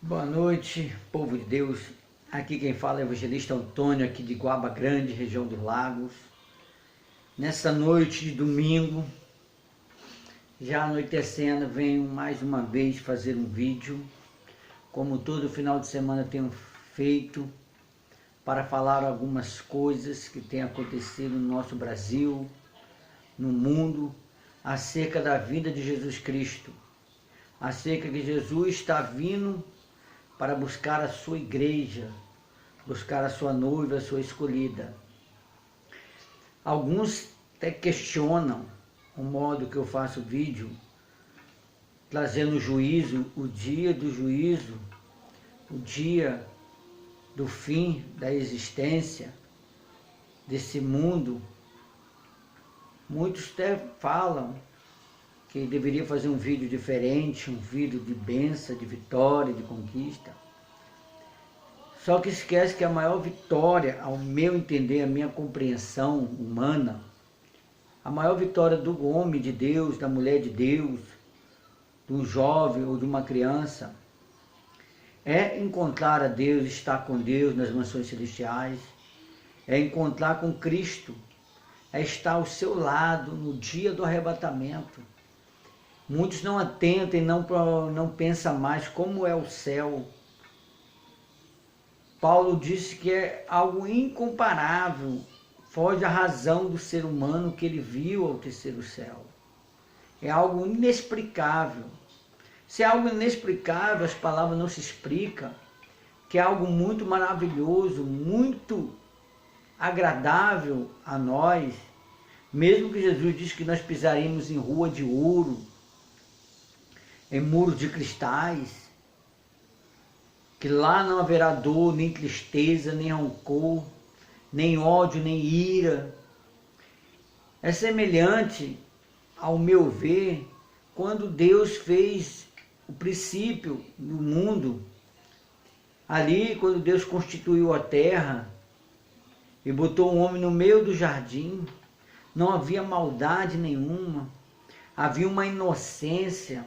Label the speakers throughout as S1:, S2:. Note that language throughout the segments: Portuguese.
S1: Boa noite, povo de Deus. Aqui quem fala é o evangelista Antônio, aqui de Guaba Grande, região dos Lagos. Nessa noite de domingo, já anoitecendo, venho mais uma vez fazer um vídeo, como todo final de semana tenho feito, para falar algumas coisas que têm acontecido no nosso Brasil, no mundo, acerca da vida de Jesus Cristo, acerca que Jesus está vindo para buscar a sua igreja, buscar a sua noiva, a sua escolhida. Alguns até questionam o modo que eu faço vídeo, trazendo o juízo, o dia do juízo, o dia do fim da existência desse mundo. Muitos até falam que deveria fazer um vídeo diferente, um vídeo de bênção, de vitória, de conquista. Só que esquece que a maior vitória, ao meu entender, a minha compreensão humana, a maior vitória do homem de Deus, da mulher de Deus, do jovem ou de uma criança, é encontrar a Deus, estar com Deus nas mansões celestiais, é encontrar com Cristo, é estar ao seu lado no dia do arrebatamento. Muitos não atentam e não pensam mais como é o céu. Paulo disse que é algo incomparável, foge à razão do ser humano que ele viu ao terceiro céu. É algo inexplicável. Se é algo inexplicável, as palavras não se explicam, que é algo muito maravilhoso, muito agradável a nós, mesmo que Jesus disse que nós pisaríamos em rua de ouro, em muros de cristais, que lá não haverá dor, nem tristeza, nem rancor, nem ódio, nem ira. É semelhante, ao meu ver, quando Deus fez o princípio do mundo, ali quando Deus constituiu a terra e botou o homem no meio do jardim, não havia maldade nenhuma, havia uma inocência.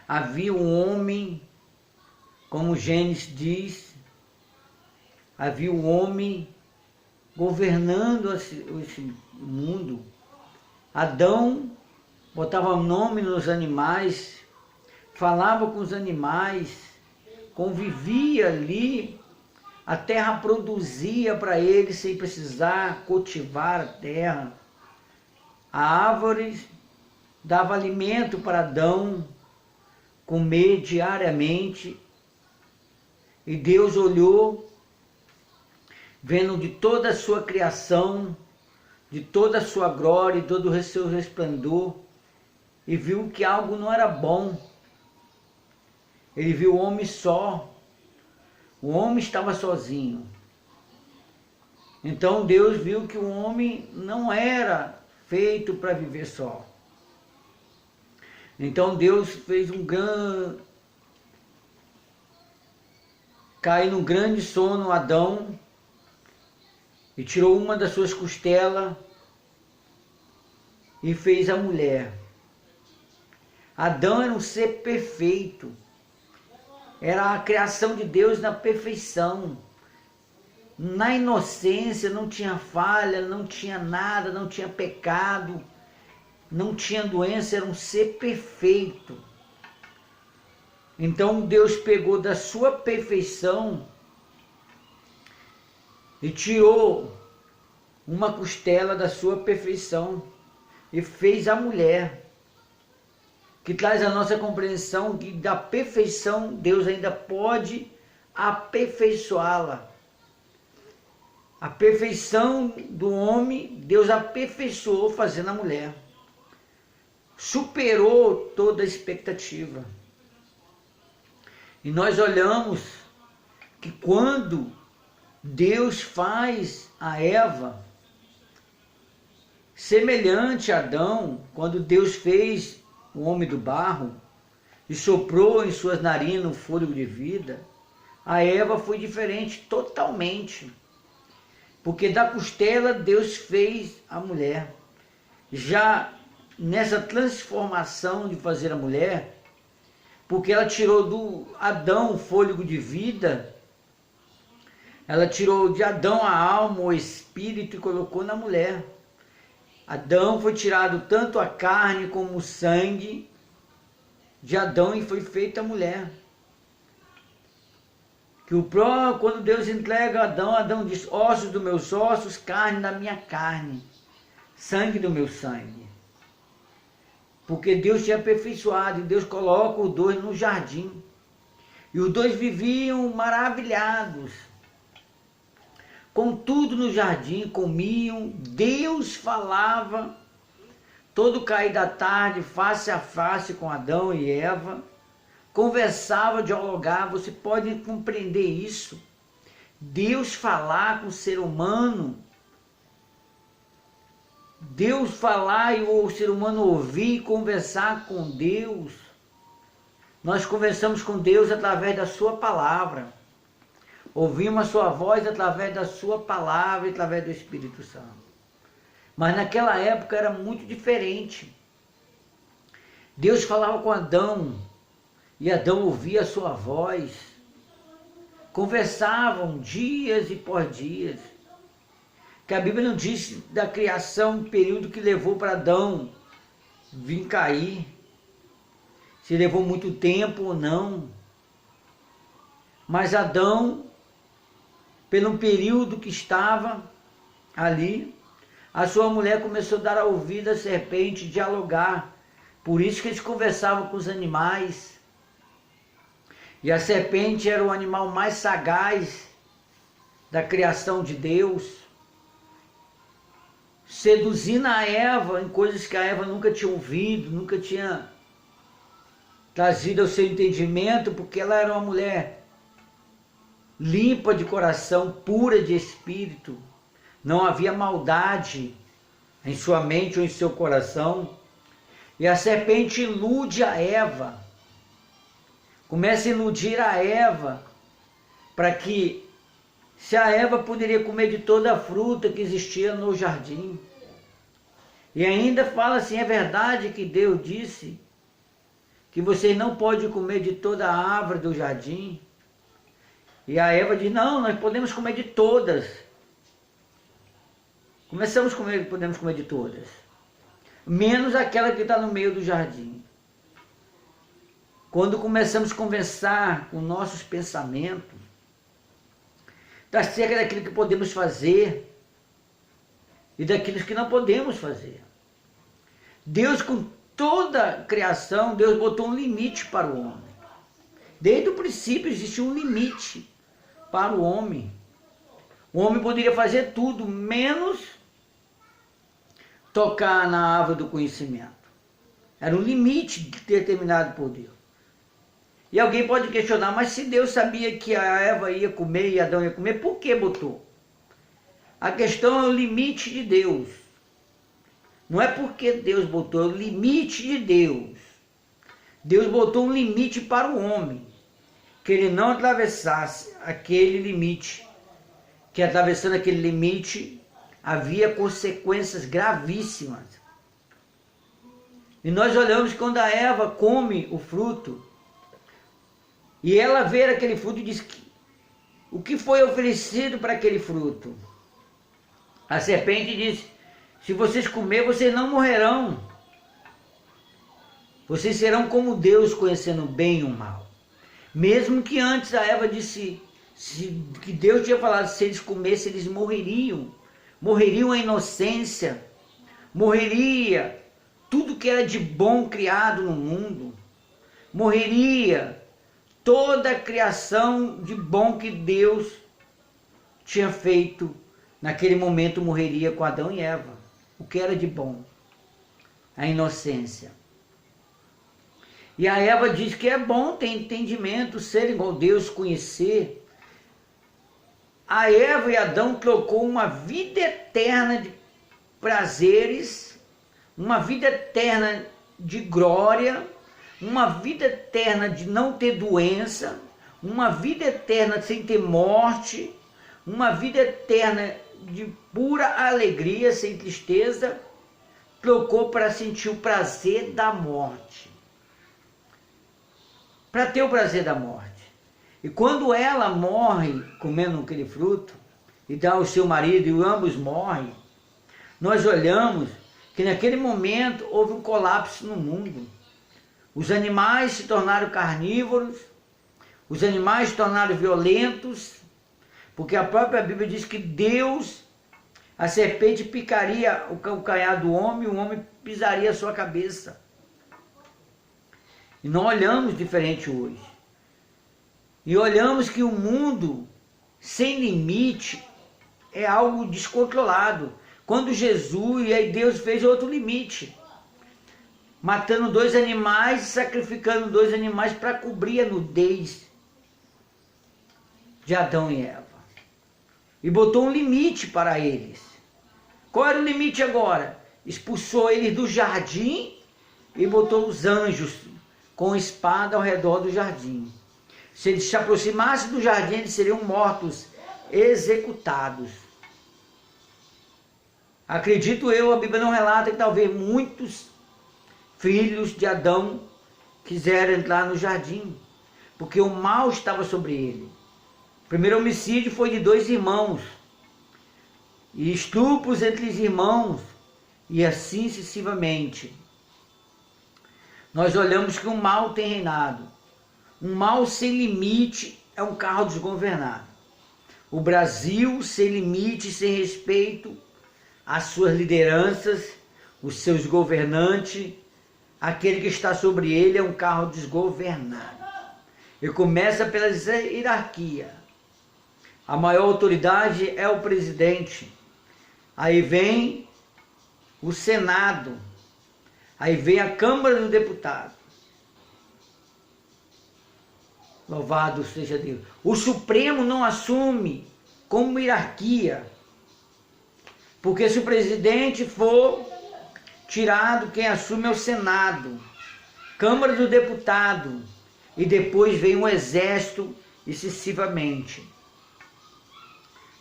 S1: Havia um homem, como Gênesis diz, havia um homem governando esse mundo. Adão botava nome nos animais, falava com os animais, convivia ali, a terra produzia para ele sem precisar cultivar a terra. A árvore dava alimento para Adão comer diariamente, e Deus olhou, vendo de toda a sua criação, de toda a sua glória, de todo o seu resplendor, e viu que algo não era bom. Ele viu o homem só, o homem estava sozinho. Então Deus viu que o homem não era feito para viver só. Então Deus fez caiu num grande sono Adão e tirou uma das suas costelas e fez a mulher. Adão era um ser perfeito, era a criação de Deus na perfeição, na inocência, não tinha falha, não tinha nada, não tinha pecado, não tinha doença, era um ser perfeito. Então Deus pegou da sua perfeição e tirou uma costela da sua perfeição e fez a mulher, que traz a nossa compreensão que da perfeição Deus ainda pode aperfeiçoá-la. A perfeição do homem, Deus aperfeiçoou fazendo a mulher. Superou toda a expectativa. E nós olhamos que quando Deus faz a Eva, semelhante a Adão, quando Deus fez o homem do barro e soprou em suas narinas o fôlego de vida, a Eva foi diferente totalmente. Porque da costela Deus fez a mulher. Já nessa transformação de fazer a mulher, porque ela tirou do Adão o fôlego de vida, ela tirou de Adão a alma, o espírito e colocou na mulher. Adão foi tirado tanto a carne como o sangue de Adão e foi feita a mulher. Quando Deus entrega a Adão, Adão diz: ossos dos meus ossos, carne da minha carne, sangue do meu sangue. Porque Deus tinha aperfeiçoado e Deus coloca os dois no jardim. E os dois viviam maravilhados. Com tudo no jardim, comiam, Deus falava, todo cair da tarde, face a face com Adão e Eva, conversava, dialogava. Você pode compreender isso? Deus falar com o ser humano, Deus falar e o ser humano ouvir e conversar com Deus. Nós conversamos com Deus através da sua palavra. Ouvimos a sua voz através da sua palavra e através do Espírito Santo. Mas naquela época era muito diferente. Deus falava com Adão e Adão ouvia a sua voz. Conversavam dias e por dias. Que a Bíblia não diz da criação, um período que levou para Adão vir cair. Se levou muito tempo ou não. Mas Adão, pelo período que estava ali, a sua mulher começou a dar ouvido à serpente, dialogar. Por isso que eles conversavam com os animais. E a serpente era o animal mais sagaz da criação de Deus, seduzindo a Eva em coisas que a Eva nunca tinha ouvido, nunca tinha trazido ao seu entendimento, porque ela era uma mulher limpa de coração, pura de espírito. Não havia maldade em sua mente ou em seu coração. E a serpente ilude a Eva. Começa a iludir a Eva, para que, se a Eva poderia comer de toda a fruta que existia no jardim. E ainda fala assim: é verdade que Deus disse que vocês não podem comer de toda a árvore do jardim? E a Eva diz: não, nós podemos comer de todas. Podemos comer de todas, menos aquela que está no meio do jardim. Quando começamos a conversar com nossos pensamentos acerca daquilo que podemos fazer e daquilo que não podemos fazer. Deus, com toda a criação, Deus botou um limite para o homem. Desde o princípio existe um limite para o homem. O homem poderia fazer tudo, menos tocar na árvore do conhecimento. Era um limite determinado por Deus. E alguém pode questionar: mas se Deus sabia que a Eva ia comer e Adão ia comer, por que botou? A questão é o limite de Deus. Não é porque Deus botou, é o limite de Deus. Deus botou um limite para o homem, que ele não atravessasse aquele limite, que atravessando aquele limite havia consequências gravíssimas. E nós olhamos quando a Eva come o fruto, e ela vê aquele fruto e diz: o que foi oferecido para aquele fruto? A serpente diz: se vocês comer, vocês não morrerão. Vocês serão como Deus, conhecendo o bem e o mal. Mesmo que antes a Eva disse que Deus tinha falado: se eles comessem, eles morreriam. Morreriam a inocência. Morreria tudo que era de bom criado no mundo. Morreria toda a criação de bom que Deus tinha feito. Naquele momento morreria com Adão e Eva. O que era de bom? A inocência. E a Eva diz que é bom ter entendimento, ser igual a Deus, conhecer. A Eva e Adão trocou uma vida eterna de prazeres, uma vida eterna de glória, uma vida eterna de não ter doença, uma vida eterna sem ter morte, uma vida eterna de pura alegria, sem tristeza, trocou para sentir o prazer da morte. para ter o prazer da morte. E quando ela morre comendo aquele fruto, e dá ao seu marido, e ambos morrem, nós olhamos que naquele momento houve um colapso no mundo. Os animais se tornaram carnívoros, os animais se tornaram violentos, porque a própria Bíblia diz que Deus, a serpente picaria o calcanhar do homem, o homem pisaria a sua cabeça. E não olhamos diferente hoje. E olhamos que o mundo sem limite é algo descontrolado. Quando Jesus, e aí Deus fez outro limite, matando 2 animais e sacrificando 2 animais para cobrir a nudez de Adão e Eva. E botou um limite para eles. Qual era o limite agora? Expulsou eles do jardim e botou os anjos com espada ao redor do jardim. Se eles se aproximassem do jardim, eles seriam mortos, executados. Acredito eu, a Bíblia não relata que talvez muitos filhos de Adão quiseram entrar no jardim, porque o mal estava sobre ele. O primeiro homicídio foi de 2 irmãos, e estupros entre os irmãos, e assim sucessivamente. Nós olhamos que o mal tem reinado. Um mal sem limite é um carro desgovernado. O Brasil sem limite, sem respeito às suas lideranças, os seus governantes, aquele que está sobre ele é um carro desgovernado. E começa pela hierarquia. A maior autoridade é o presidente. Aí vem o Senado. Aí vem a Câmara dos Deputados. Louvado seja Deus. O Supremo não assume como hierarquia. Porque se o presidente for tirado, quem assume é o Senado, Câmara dos Deputados, e depois vem o Exército e sucessivamente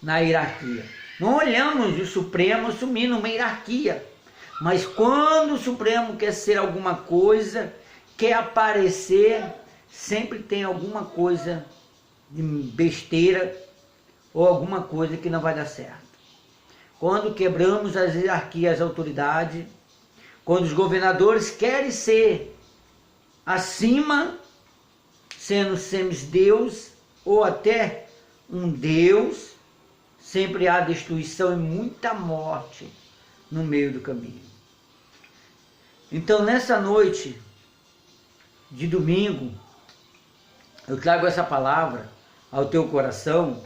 S1: na hierarquia. Não olhamos o Supremo assumindo uma hierarquia, mas quando o Supremo quer ser alguma coisa, quer aparecer, sempre tem alguma coisa de besteira ou alguma coisa que não vai dar certo. Quando quebramos as hierarquias, as autoridades, quando os governadores querem ser acima, sendo semideus ou até um deus, sempre há destruição e muita morte no meio do caminho. Então, nessa noite de domingo, eu trago essa palavra ao teu coração,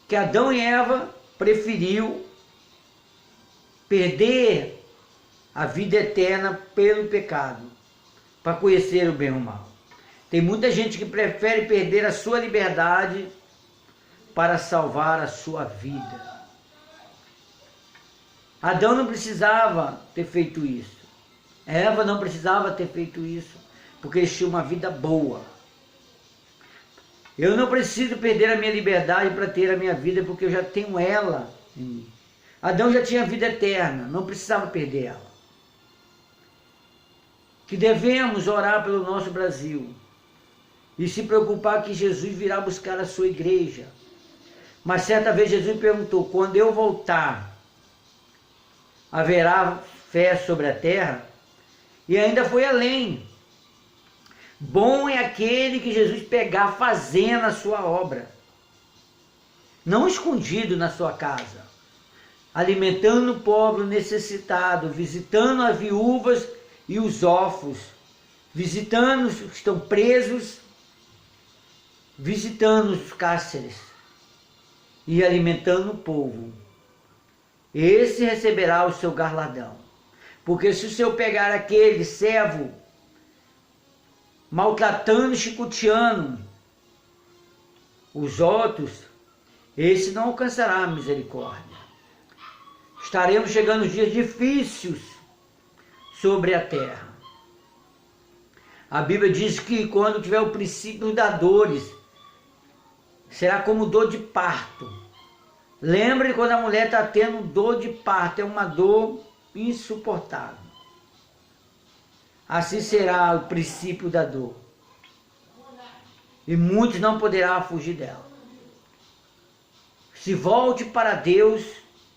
S1: que Adão e Eva preferiu perder a vida eterna pelo pecado, para conhecer o bem e o mal. Tem muita gente que prefere perder a sua liberdade para salvar a sua vida. Adão não precisava ter feito isso. Eva não precisava ter feito isso, porque eles tinham uma vida boa. Eu não preciso perder a minha liberdade para ter a minha vida, porque eu já tenho ela em mim. Adão já tinha vida eterna, não precisava perder ela. Que devemos orar pelo nosso Brasil e se preocupar que Jesus virá buscar a sua igreja. Mas certa vez Jesus perguntou: quando eu voltar, haverá fé sobre a terra? E ainda foi além. Bom é aquele que Jesus pegar fazendo a sua obra, não escondido na sua casa, alimentando o pobre, o necessitado, visitando as viúvas e os órfãos, visitando os que estão presos, visitando os cárceres e alimentando o povo. Esse receberá o seu galardão. Porque se o Senhor pegar aquele servo maltratando e chicoteando os outros, esse não alcançará a misericórdia. Estaremos chegando a dias difíceis sobre a terra. A Bíblia diz que quando tiver o princípio das dores, será como dor de parto. Lembre quando a mulher está tendo dor de parto, é uma dor insuportável. Assim será o princípio da dor. e muitos não poderão fugir dela. Se volte para Deus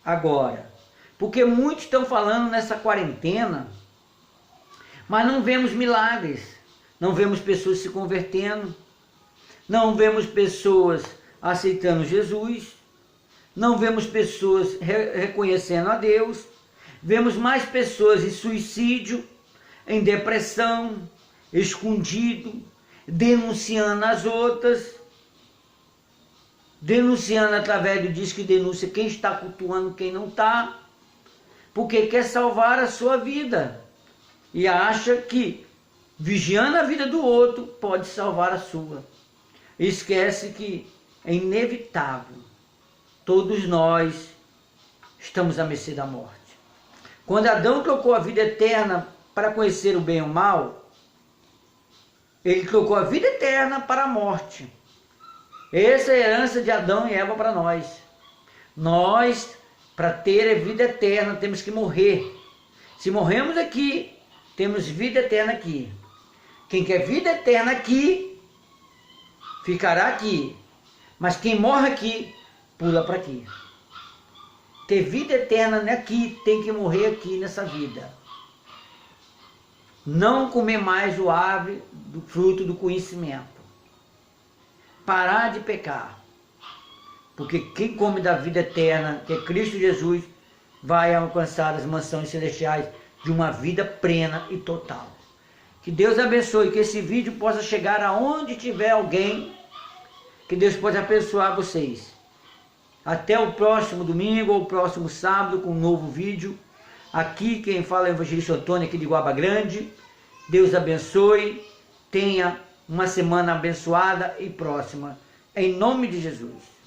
S1: agora, porque muitos estão falando nessa quarentena, mas não vemos milagres, não vemos pessoas se convertendo, não vemos pessoas aceitando Jesus, não vemos pessoas reconhecendo a Deus, vemos mais pessoas em suicídio, em depressão, escondido, denunciando as outras, denunciando através do Disque Denúncia quem está cultuando, quem não está, porque quer salvar a sua vida e acha que vigiando a vida do outro pode salvar a sua. Esquece que é inevitável, todos nós estamos à mercê da morte. Quando Adão trocou a vida eterna para conhecer o bem e o mal, ele trocou a vida eterna para a morte. Essa é a herança de Adão e Eva para nós. Nós, para ter a vida eterna, temos que morrer. Se morremos aqui, temos vida eterna aqui. Quem quer vida eterna aqui, ficará aqui. Mas quem morre aqui, pula para aqui. Ter vida eterna aqui, tem que morrer aqui nessa vida. Não comer mais o árvore do fruto do conhecimento. Parar de pecar. Porque quem come da vida eterna, que é Cristo Jesus, vai alcançar as mansões celestiais de uma vida plena e total. Que Deus abençoe, que esse vídeo possa chegar aonde tiver alguém, que Deus possa abençoar vocês. Até o próximo domingo ou o próximo sábado com um novo vídeo. Aqui quem fala é o evangelista Antônio, aqui de Guaba Grande. Deus abençoe, tenha uma semana abençoada e próxima. Em nome de Jesus.